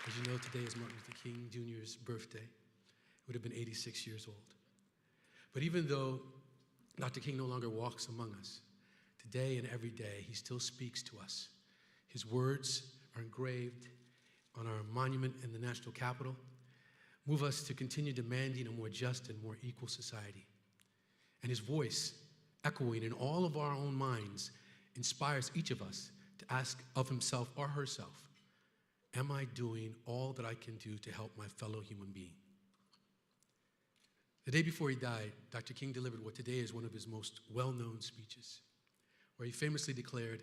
As you know, today is Martin Luther King Jr.'s birthday. He would have been 86 years old. But even though Dr. King no longer walks among us, today and every day, he still speaks to us. His words are engraved on our monument in the national capital, move us to continue demanding a more just and more equal society. And his voice, echoing in all of our own minds, inspires each of us to ask of himself or herself, am I doing all that I can do to help my fellow human being? The day before he died, Dr. King delivered what today is one of his most well-known speeches, where he famously declared,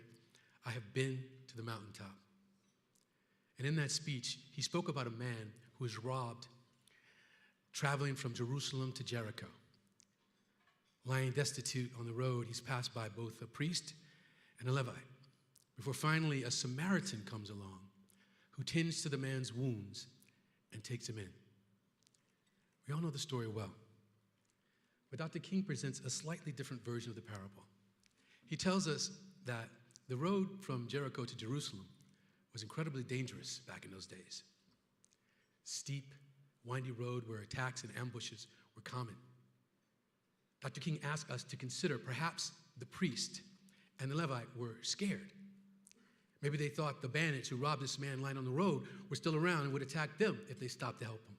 I have been to the mountaintop. And in that speech, he spoke about a man who was robbed traveling from Jerusalem to Jericho. Lying destitute on the road, he's passed by both a priest and a Levite, before finally a Samaritan comes along who tends to the man's wounds and takes him in. We all know the story well. But Dr. King presents a slightly different version of the parable. He tells us that the road from Jericho to Jerusalem was incredibly dangerous back in those days. Steep, windy road where attacks and ambushes were common. Dr. King asked us to consider perhaps the priest and the Levite were scared. Maybe they thought the bandits who robbed this man lying on the road were still around and would attack them if they stopped to help him.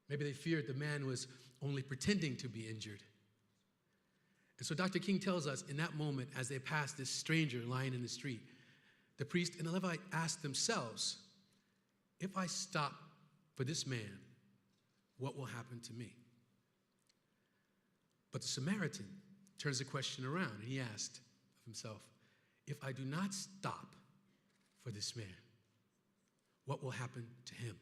Maybe they feared the man was only pretending to be injured. And so Dr. King tells us in that moment, as they passed this stranger lying in the street, the priest and the Levite asked themselves, if I stop for this man, what will happen to me? But the Samaritan turns the question around and he asked of himself, if I do not stop for this man, what will happen to him?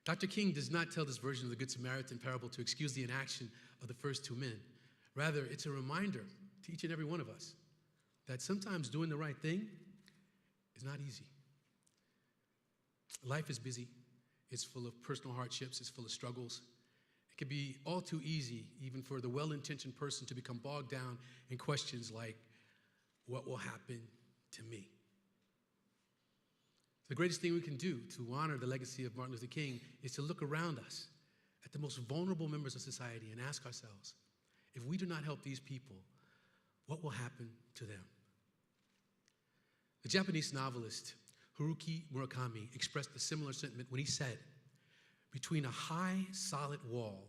Dr. King does not tell this version of the Good Samaritan parable to excuse the inaction of the first two men. Rather, it's a reminder to each and every one of us that sometimes doing the right thing is not easy. Life is busy. It's full of personal hardships. It's full of struggles. It can be all too easy, even for the well-intentioned person, to become bogged down in questions like, what will happen to me? The greatest thing we can do to honor the legacy of Martin Luther King is to look around us at the most vulnerable members of society and ask ourselves, if we do not help these people, what will happen to them? The Japanese novelist Haruki Murakami expressed a similar sentiment when he said, between a high, solid wall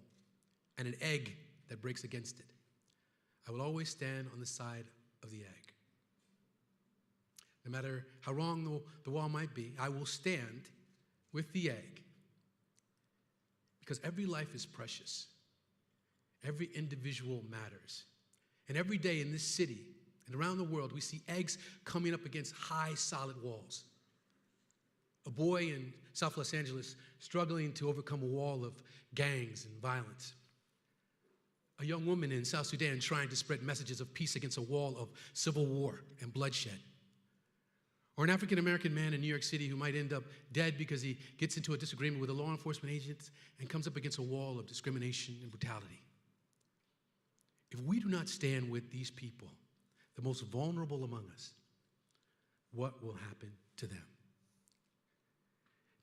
and an egg that breaks against it, I will always stand on the side of the egg. No matter how wrong the wall might be, I will stand with the egg because every life is precious. Every individual matters. And every day in this city and around the world, we see eggs coming up against high, solid walls. A boy in South Los Angeles struggling to overcome a wall of gangs and violence. A young woman in South Sudan trying to spread messages of peace against a wall of civil war and bloodshed. Or an African-American man in New York City who might end up dead because he gets into a disagreement with a law enforcement agent and comes up against a wall of discrimination and brutality. If we do not stand with these people, the most vulnerable among us, what will happen to them?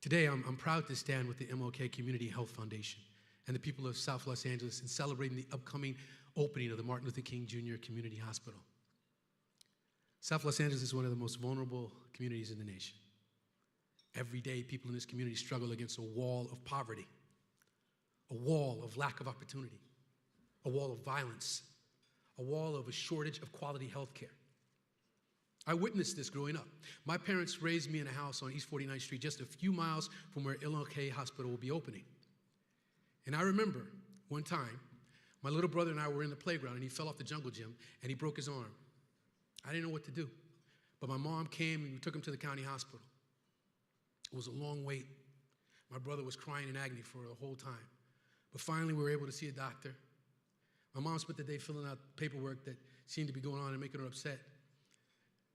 Today, I'm proud to stand with the MLK Community Health Foundation and the people of South Los Angeles in celebrating the upcoming opening of the Martin Luther King Jr. Community Hospital. South Los Angeles is one of the most vulnerable communities in the nation. Every day, people in this community struggle against a wall of poverty, a wall of lack of opportunity, a wall of violence, a wall of a shortage of quality health care. I witnessed this growing up. My parents raised me in a house on East 49th Street, just a few miles from where MLK Hospital will be opening. And I remember one time, my little brother and I were in the playground and he fell off the jungle gym and he broke his arm. I didn't know what to do. But my mom came and we took him to the county hospital. It was a long wait. My brother was crying in agony for the whole time. But finally, we were able to see a doctor. My mom spent the day filling out paperwork that seemed to be going on and making her upset.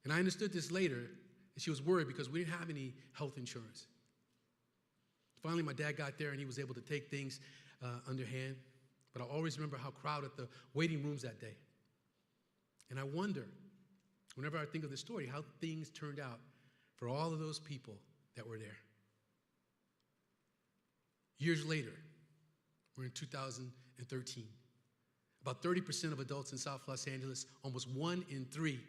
And I understood this later, and she was worried because we didn't have any health insurance. Finally, my dad got there and he was able to take things underhand. But I always remember how crowded the waiting rooms that day. And I wonder, whenever I think of this story, how things turned out for all of those people that were there. Years later, we're in 2013. About 30% of adults in South Los Angeles, almost 1 in 3,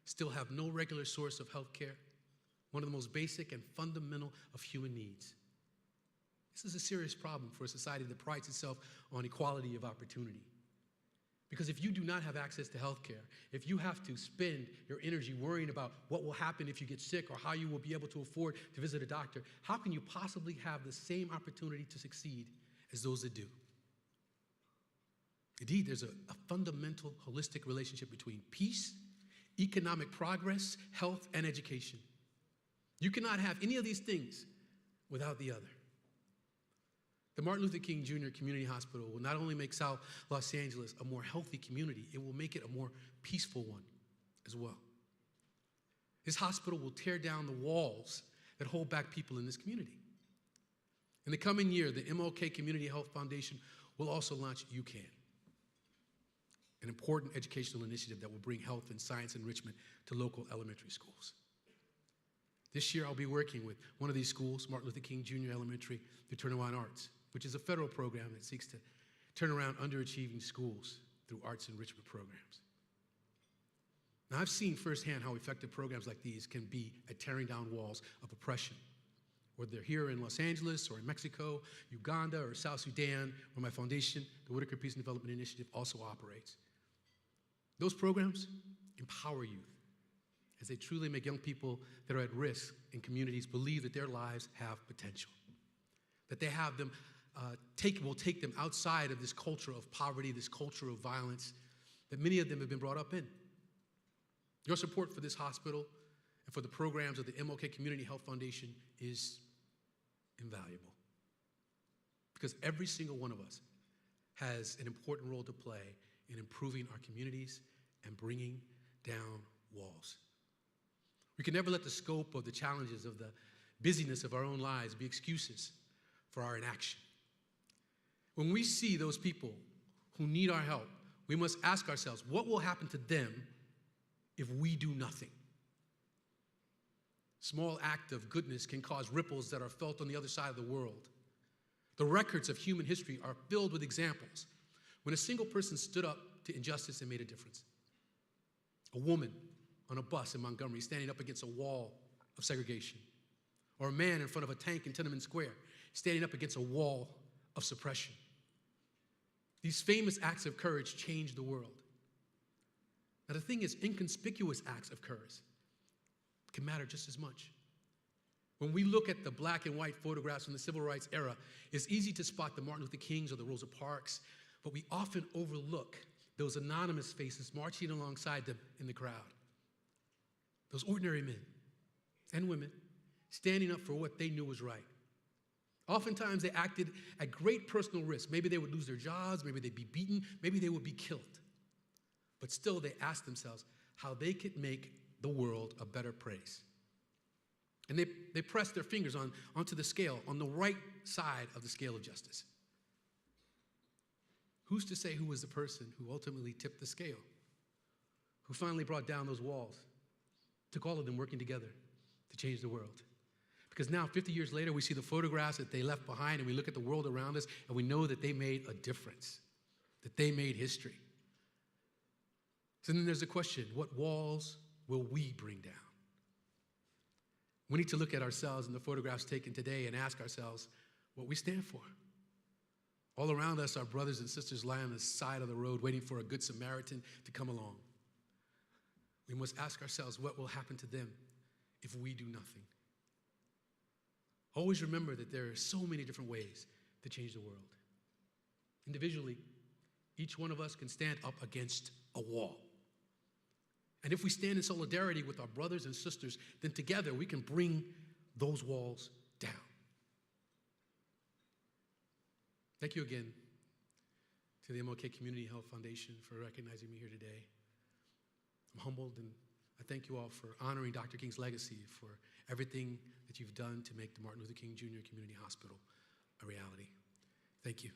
still have no regular source of health care, one of the most basic and fundamental of human needs. This is a serious problem for a society that prides itself on equality of opportunity. Because if you do not have access to health care, if you have to spend your energy worrying about what will happen if you get sick or how you will be able to afford to visit a doctor, how can you possibly have the same opportunity to succeed as those that do? Indeed, there's a fundamental, holistic relationship between peace, economic progress, health, and education. You cannot have any of these things without the other. The Martin Luther King Jr. Community Hospital will not only make South Los Angeles a more healthy community, it will make it a more peaceful one as well. This hospital will tear down the walls that hold back people in this community. In the coming year, the MLK Community Health Foundation will also launch UCAN, an important educational initiative that will bring health and science enrichment to local elementary schools. This year, I'll be working with one of these schools, Martin Luther King Jr. Elementary, to turn around arts, which is a federal program that seeks to turn around underachieving schools through arts enrichment programs. Now, I've seen firsthand how effective programs like these can be at tearing down walls of oppression, whether they're here in Los Angeles or in Mexico, Uganda, or South Sudan, where my foundation, the Whitaker Peace and Development Initiative, also operates. Those programs empower youth as they truly make young people that are at risk in communities believe that their lives have potential, that they have them will take them outside of this culture of poverty, this culture of violence that many of them have been brought up in. Your support for this hospital and for the programs of the MLK Community Health Foundation is invaluable, because every single one of us has an important role to play in improving our communities and bringing down walls. We can never let the scope of the challenges of the busyness of our own lives be excuses for our inaction. When we see those people who need our help, we must ask ourselves, what will happen to them if we do nothing? Small act of goodness can cause ripples that are felt on the other side of the world. The records of human history are filled with examples when a single person stood up to injustice and made a difference. A woman on a bus in Montgomery standing up against a wall of segregation, or a man in front of a tank in Tiananmen Square standing up against a wall of suppression. These famous acts of courage changed the world. Now, the thing is, inconspicuous acts of courage can matter just as much. When we look at the black and white photographs from the civil rights era, it's easy to spot the Martin Luther Kings or the Rosa Parks, but we often overlook those anonymous faces marching alongside them in the crowd. Those ordinary men and women standing up for what they knew was right. Oftentimes, they acted at great personal risk. Maybe they would lose their jobs, maybe they'd be beaten, maybe they would be killed. But still, they asked themselves how they could make the world a better place. And they pressed their fingers onto the scale, on the right side of the scale of justice. Who's to say who was the person who ultimately tipped the scale, who finally brought down those walls, took all of them working together to change the world? Because now, 50 years later, we see the photographs that they left behind, and we look at the world around us, and we know that they made a difference, that they made history. So then there's the question, what walls will we bring down? We need to look at ourselves in the photographs taken today and ask ourselves what we stand for. All around us, our brothers and sisters lie on the side of the road waiting for a good Samaritan to come along. We must ask ourselves what will happen to them if we do nothing. Always remember that there are so many different ways to change the world. Individually, each one of us can stand up against a wall. And if we stand in solidarity with our brothers and sisters, then together we can bring those walls down. Thank you again to the MLK Community Health Foundation for recognizing me here today. I'm humbled, and I thank you all for honoring Dr. King's legacy, for everything that you've done to make the Martin Luther King Jr. Community Hospital a reality. Thank you.